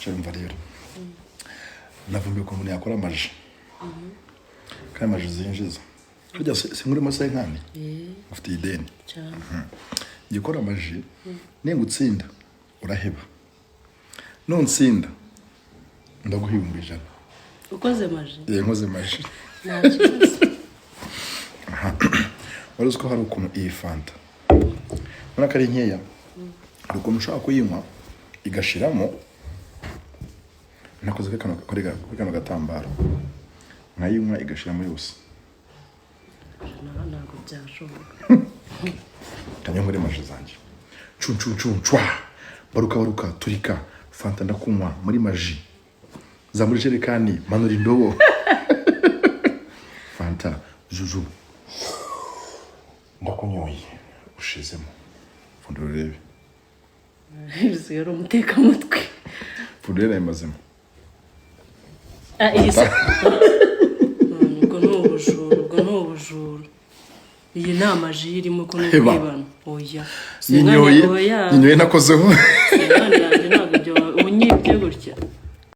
cyumva rero navumbuye ko umuntu yakora amaji kandi amaji zinjiza kujya singurimo se nkane ufite ideni cyane gikora amaji ningutsinda uraheba nonsinda ndaguhimbije ukoze maji nkoze maji wari uko hari ukuntu iyi fanta ubona ko ari nkeya hari ukuntu ushobora kuyinywa igashiramo nakoze kano gatambaro nkayinywa igashiramo yose ntabwo byashoboka kanya muri maji zanjye cwa baruka turika fanta ndakunywa muri maji za muri jerekani manura indobo fanta juju ndakunyoye ushizemo fundura urebe bizero umuteka mutwe fundura imazemo isa ubwo n'ubujuru iyi nama je irimo ko n'ubwibano oya ninyoye nakozeho ntabwo byo unyibye gutya